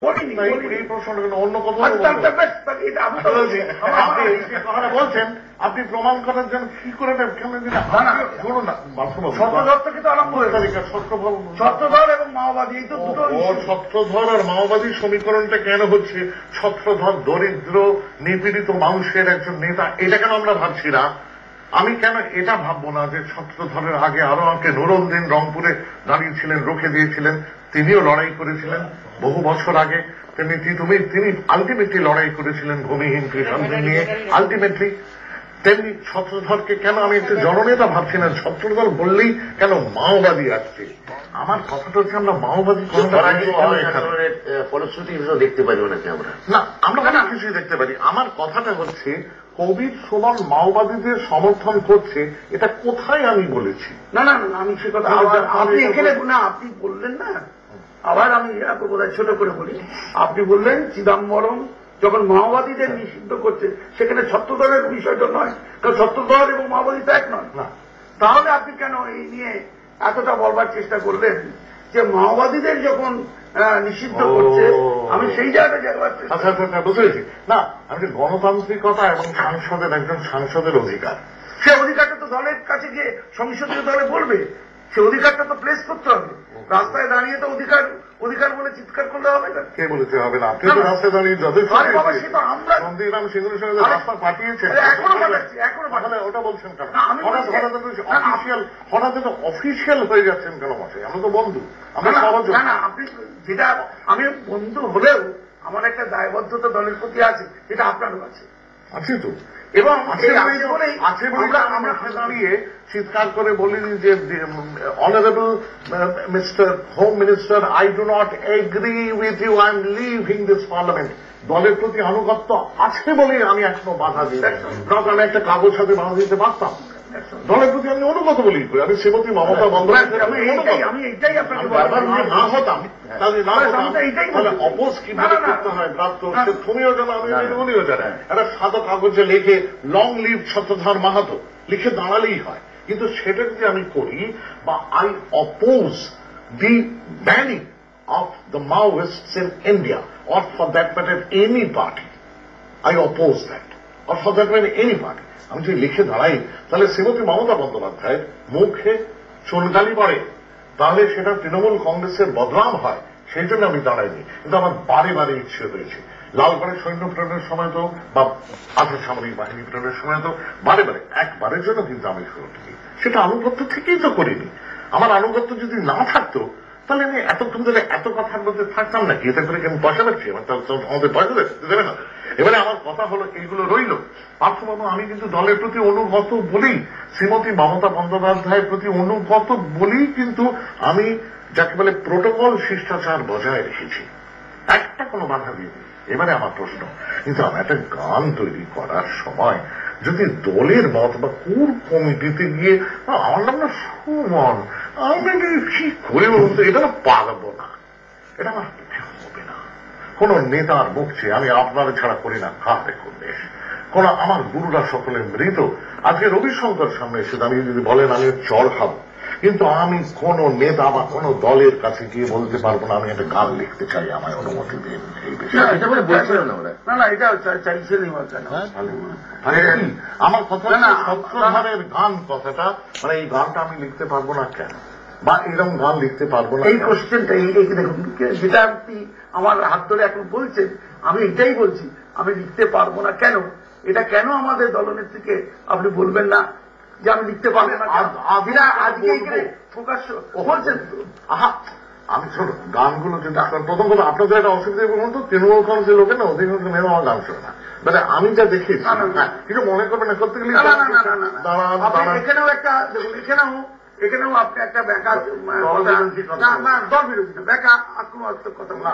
বলিনি এই প্রশ্নটা অন্য কথা বলছেন, আপনি প্রমাণ করার জন্য কি করে শুনুন না, ছত্রধর থেকে তো আরম্ভ হয়ে ছত্রধর এবং মাওবাদী এই তো দুটো। ছত্রধর আর মাওবাদী সমীকরণটা কেন হচ্ছে? ছত্রধর দরিদ্র নিপীড়িত মানুষের একজন নেতা, এটা কেন আমরা ভাবছি না? আমি কেন এটা ভাববো না যে ছত্রধরের আগে আরো আমাকে নুরুদ্দিন রংপুরে দাঁড়িয়েছিলেন, রুখে দিয়েছিলেন, তিনিও লড়াই করেছিলেন বহু বছর আগে। তিনি আলটিমেটলি লড়াই করেছিলেন ভূমিহীন কৃষকদের নিয়ে আলটিমেটলি। তেমনি ছত্রধরকে কেন আমি একটু জননেতা ভাবছি না? ছত্রধর বললেই কেন মাওবাদী আসছে? আমার কথাটা হচ্ছে আমরা মাওবাদী ফলশ্রুতি হিসেবে দেখতে পারি নাকি আমরা? না, আমরা অনেক কিছুই দেখতে পারি। আমার কথাটা হচ্ছে কবির সুমন মাওবাদীদের সমর্থন করছে, এটা কোথায় আমি বলেছি? না না না, আমি সে কথা আপনি এখানে না, আপনি বললেন না, আবার আমি বোধহয় ছোট করে বলি। আপনি বললেন চিদম্বরম যখন মাওবাদীদের নিষিদ্ধ করছে সেখানে ছত্রধরের বিষয়টা নয়, কারণ ছত্রধর এবং মাওবাদী তো এক নয়। তাহলে আপনি কেন এই নিয়ে এতটা বলবার চেষ্টা করলেন যে মাওবাদীদের যখন নিষিদ্ধ করছে? আমি সেই জায়গাটা যাবার বুঝতে পেরেছি। না, আমি গণতান্ত্রিকতা এবং সাংসদের একজন সাংসদের অধিকার, সে অধিকারটা তো দলের কাছে গিয়ে সংসদীয় দলে বলবে, সে অধিকারটা তো প্লেস করতে হবে। রাস্তায় দাঁড়িয়ে তো অধিকার অধিকার বলে চিৎকার করলে হবে না। কে বলেছে হবে না? আপনি তো রাস্তায় দাঁড়িয়ে যথেষ্ট আমরা নন্দীগ্রাম সিঙ্গুরের সঙ্গে রাস্তা পাঠিয়েছেন, এখনো পাঠাচ্ছি, এখনো তাহলে ওটা বলছেন কেন? হঠাৎ অফিসিয়াল হয়ে যাচ্ছেন কেন মশাই? আমরা তো বন্ধু, আমরা সহজ। না, আপনি যেটা, আমি বন্ধু হলেও আমার একটা দায়বদ্ধতা দলের প্রতি আছে, যেটা আপনারও আছে। আছে তো, এবং আছে আমরা দাঁড়িয়ে চিৎকার করে বলিনি যে honourable mister home minister, I do not agree with you, I am leaving this parliament. দলের প্রতি আনুগত্য আছে বলে আমি এখনো বাধা দিই, কারণ আমি একটা কাগজ সাথে বাধা দিতে পারতাম। দলের প্রতি আমি অনুগত বলি, আমি শ্রীমতী মমতা বন্দ্যোপাধ্যায় আমি এইটাই আপনাকে না হতাম, তাহলে অপোজ কিভাবে করতে হয় ব্রাত্য, তুমিও জানো, আমি উনিও জানে। একটা সাদা কাগজে লিখে লং লিভ ছত্রধর মাহাতো লিখে দাঁড়ালেই হয়। কিন্তু সেটা যদি আমি করি, বা I oppose the banning of the Maoists in India, or for that matter any party, I oppose that, or for that matter any party. আমি যদি লিখে দাঁড়াই, তাহলে শ্রীমতী মমতা বন্দ্যোপাধ্যায়ের মুখে চুনকালি পড়ে, তাহলে সেটা তৃণমূল কংগ্রেসের বদনাম হয়, সেই জন্য আমি দাঁড়াইনি। কিন্তু আমার বারে বারে ইচ্ছে হয়েছে, লালগড়ে সৈন্য প্রেরণের সময় তো, বা আধা সামরিক বাহিনী প্রেরণের সময় তো বারে বারে, একবারের জন্য কিন্তু আমি শুরুটি সেটা আনুগত্য থেকেই তো করিনি। আমার আনুগত্য যদি না থাকতো, তাহলে আমি এতক্ষণ ধরে এত কথার মধ্যে থাকতাম নাকি? এতে করে আমি পয়সা পাচ্ছি, আমাদের পয়সা দেবে না। এবারে আমার কথা হলো, এইগুলো রইল। পার্থবাবু, আমি কিন্তু দলের প্রতি অনুগত বলেই, শ্রীমতী মমতা বন্দ্যোপাধ্যায়ের প্রতি অনুগত বলেই কিন্তু আমি যাকে বলে প্রোটোকল শিষ্টাচার বজায় রেখেছি, একটা কোনো বাধা দিইনি। এবারে আমার প্রশ্ন, কিন্তু আমি একটা গান তৈরি করার সময় যদি দলের মত বা কোর কমিটিতে গিয়ে আমার নাম না সুমন, আমি কি করে বলতে, এটা না পারবো না, এটা আমার পক্ষে হবে না। কোন নেতার মুখ চেয়ে আমি আপনারা ছাড়া করি না কার দেখুন দেশ, কোন আমার গুরুরা সকলে মৃত। আজকে রবিশঙ্কর সামনে এসে দাঁড়িয়ে যদি বলেন আমি চড় খাবো, কিন্তু আমি কোন নেতা বা কোন দলের কাছে গিয়ে বলতে পারবো না আমি একটা গান লিখতে চাই, আমায় অনুমতি দিন। এই বিষয়ে না, এটা চাইছেন আমার কথা ছত্রধরের গান কথাটা, মানে এই গানটা আমি লিখতে পারবো না কেন, বা এরকম গান লিখতে পারবো না? এই কোশ্চেনটা দেখুন, যেটা আপনি আমার হাত ধরে এখন বলছেন, আমি এটাই বলছি, আমি লিখতে পারবো না কেন। এটা কেন আমাদের দলনেত্রীকে আপনি বলবেন না যে আমি লিখতে পারবো না? আজকে এখানে প্রকাশ্য বলছেন। আমি ছোট গানগুলো কিন্তু প্রথম কথা আপনাদের একটা অসুবিধা বলুন তো, তৃণমূল কংগ্রেসের লোকের না অধিকাংশ মেয়েরা আমার গান শোনে না, মানে আমি যা দেখি কিছু মনে করবে না, করতে গেলে এখানেও একটা দেখুন, এখানেও আপনি একটা ব্যাখ্যা দল বিরোধী না, ব্যাখ্যা আক্রমণাত্মক কথা না।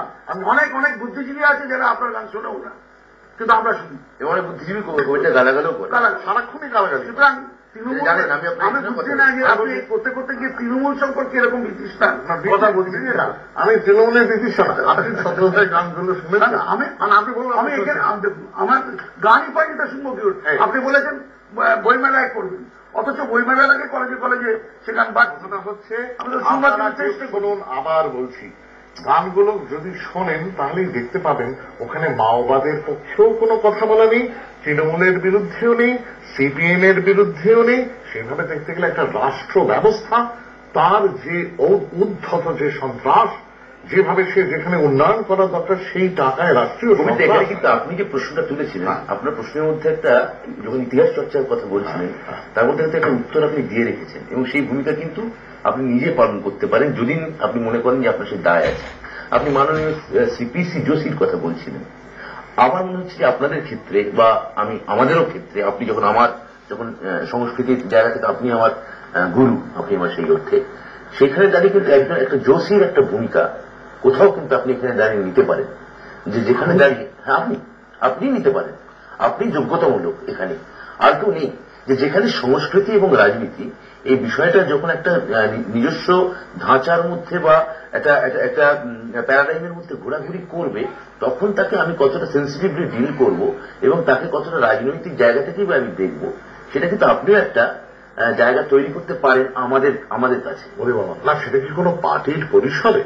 অনেক অনেক বুদ্ধিজীবী আছে যারা আপনার গান শোনেও না, কিন্তু আমরা শুনি। এবারে বুদ্ধিজীবী গালাগালও সারাক্ষণই গালাগালি। সুতরাং আমি বুঝছি না যে আপনি করতে করতে গিয়ে তৃণমূল সম্পর্কে এরকম বিতৃষ্ণা কথা বলছি না। আমি তৃণমূলের বিতৃষ্ণা না, আপনি ছত্রধরের গানগুলো শুনে আপনি বলুন, আমি এখানে আমার গানই পাই, এটা শুনবো কি? আপনি বলেছেন বইমেলায় করবেন, অথচ বইমেলার আগে কলেজে কলেজে সে গান বাড়ছে হচ্ছে। বলুন, আবার বলছি, গানগুলো যদি শোনেন তাহলেই দেখতে পাবেন ওখানে মাওবাদের পক্ষেও কোনো কথা বলা নেই, তৃণমূলের বিরুদ্ধেও নেই, সিপিএম এর বিরুদ্ধেও নেই। সেভাবে দেখতে গেলে একটা রাষ্ট্র ব্যবস্থা তার যে উদ্ধত যে সন্ত্রাস, যেভাবে সে যেখানে উন্নয়ন করা দরকার সেই টাকায় রাষ্ট্রীয় এখানে সন্ত্রাস। কিন্তু আপনি যে প্রশ্নটা তুলেছিলেন, আপনার প্রশ্নের মধ্যে একটা যখন ইতিহাস চর্চার কথা বলছিলেন তার মধ্যে একটা উত্তর আপনি দিয়ে রেখেছেন এবং সেই ভূমিকা কিন্তু আপনি নিজে পালন করতে পারেন যদি আপনি মনে করেন যে আপনার সেই দায় আছে। আপনি মাননীয় শ্রী যোশীর কথা বলছিলেন। আমার মনে হচ্ছে যে আপনাদের ক্ষেত্রে বা আমাদেরও ক্ষেত্রে আপনি যখন সংস্কৃতির জায়গা থেকে আপনি আমার গুরু, আপনি আমার সেই অর্থে সেখানে দাঁড়িয়ে কিন্তু একজন একটা যোশীর একটা ভূমিকা কোথাও কিন্তু আপনি এখানে দাঁড়িয়ে নিতে পারেন, যে যেখানে দাঁড়িয়ে হ্যাঁ আপনি নিতে পারেন, আপনি যোগ্যতামূলক এখানে আর কেউ নেই। যে যেখানে সংস্কৃতি এবং রাজনীতি এই বিষয়টা যখন একটা নিজস্ব ধাঁচার মধ্যে বা একটা প্যারাডাইমের মধ্যে ঘোরাঘুরি করবে তখন তাকে আমি কতটা সেন্সিটিভলি ডিল করব এবং তাকে কতটা রাজনৈতিক জায়গা থেকেই আমি দেখব, সেটা কিন্তু আপনিও একটা জায়গা তৈরি করতে পারেন আমাদের কাছে। ওরে বাবা, না সেটা কি কোনো পার্টির পরিসরে?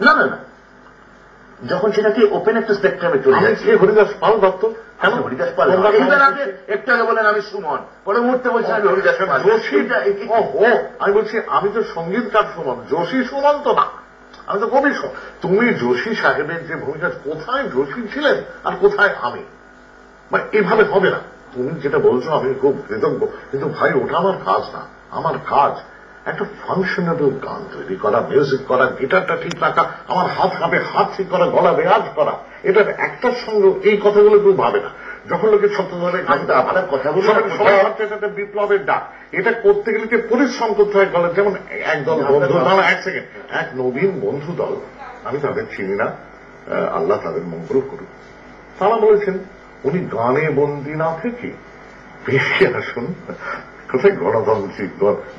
না না না, যখন সেটাকে ওপেন একটা স্পেকট্রামে চলে যাচ্ছে। হরিদাস পাল দত্ত কেন? হরিদাস পাল একটু আগে বলেন আমি সুমন, পরে মুহূর্তে বলছেন আমি হরিদাস পাল। আমি বলছি আমি তো সঙ্গীতকার সুমন, যোশী সুমন তো না, আমি তো কবি সুমন। তুমি যোশী সাহেবের যে ভূমিকা, কোথায় যোশী ছিলেন আর কোথায় আমি, মানে এভাবে হবে না। তুমি যেটা বলছো আমি খুব কৃতজ্ঞ, কিন্তু ভাই ওটা আমার কাজ না। আমার কাজ একটা ফাংশনেবল গান তৈরি করা, মিউজিক করা, গিটারটা ঠিক রাখা, আমার হাত কাঁপে হাত ঠিক করা, গলা রেয়াজ করা। এটার একটার সঙ্গে এই কথাগুলো কেউ ভাবে না। যখন লোকে শব্দ ধরে আপনার কথাগুলো সবাই ভাবছে এটা একটা বিপ্লবের ডাক। এটা করতে গেলে যে পরিশ্রম করতে হয় গলা। যেমন একদল বন্ধু, দাঁড়া এক সেকেন্ড, এক নবীন বন্ধু দল, আমি তাদের চিনি না, আল্লাহ তাদের মঙ্গল করুক, তারা বলেছেন উনি গানে বন্দী না থেকে বেশি আসুন কোথায় গণতান্ত্রিক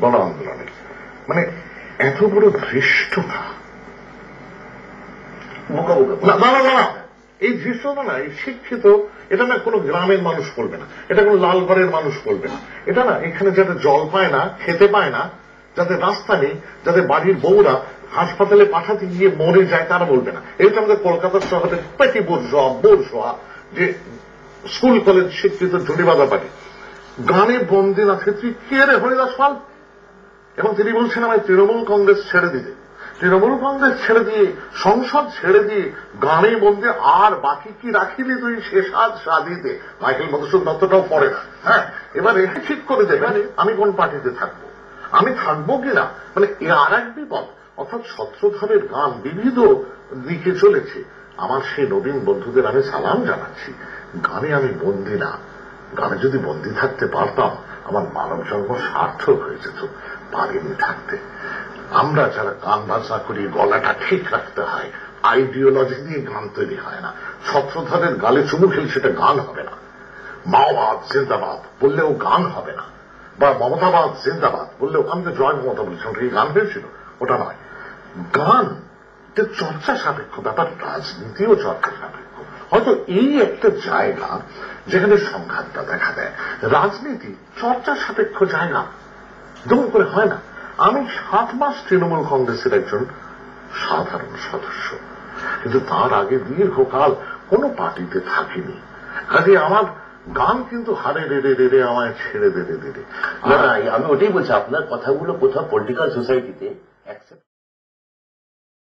গণ আন্দোলনে। মানে এত বড় ধৃষ্টতা, না এই ধৃষ্টতা না, এই শিক্ষিত, এটা না কোনো গ্রামের মানুষ করবে না, এটা কোনো লালগড়ের মানুষ করবে না। এটা না এখানে যাতে জল পায় না, খেতে পায় না, যাতে রাস্তা নেই, যাতে বাড়ির বউরা হাসপাতালে পাঠাতে গিয়ে মরে যায় তারা বলবে না। এটা আমাদের কলকাতার শহরে পেটি বোরজোয়া যে স্কুল কলেজ শিক্ষিত জুড়িবাদা পার্টি গানে বন্দী না ক্ষেত্রে কে রে হরিদাস পাল? এবং তিনি বলছেন আমি তৃণমূল কংগ্রেস ছেড়ে দিতে, তৃণমূল কংগ্রেস ছেড়ে দিয়ে, সংসদ ছেড়ে দিয়ে গানে বন্দী, আর বাকি কি রাখিনি তুই সে সাদিতে। মাইকেল মধুসূদন দত্তটাও পড়ে না। হ্যাঁ, এবার এটা ঠিক করে দেবে আমি কোন পার্টিতে থাকবো, আমি থাকবো কিনা, মানে এ আর এক বিপদ। অর্থাৎ ছত্রধরের গান বিবিধ দিকে চলেছে। আমার সেই নবীন বন্ধুদের আমি সালাম জানাচ্ছি। গানে আমি বন্দী না, গানে যদি বন্দী থাকতে পারতাম আমার মানব জন্ম সার্থক হয়ে যেত। পারিনি থাকতে। আমরা যারা গান বাজনা করি গলাটা ঠিক রাখতে হয়, আইডিওলজি দিয়ে গান তৈরি হয় না। ছত্রধরের গালে চুমু খেলে সেটা গান হবে না। মাওবাদ জিন্দাবাদ বললেও গান হবে না, বা মমতাবাদ জিন্দাবাদ বললেও, আমি তো জয় মমতা বলেছি, ওটা গান হয়েছিল, ওটা নয়। গান চর্চা সাপেক্ষ ব্যাপার, রাজনীতিও চর্চা সাপেক্ষ। হয়তো এই একটা জায়গা যেখানে সংঘাতটা দেখা দেয়। রাজনীতি চর্চা সাপেক্ষ জায়গা, যেমন করে হয় না। আমি 7 মাস তৃণমূল কংগ্রেসের একজন সাধারণ সদস্য, কিন্তু তার আগে দীর্ঘকাল কোনো পার্টিতে থাকিনি। কাজে আমার গান কিন্তু হারে রে আমায় ছেড়ে দে। আমি ওটাই বলছি, আপনার কথাগুলো কোথাও পলিটিক্যাল সোসাইটিতে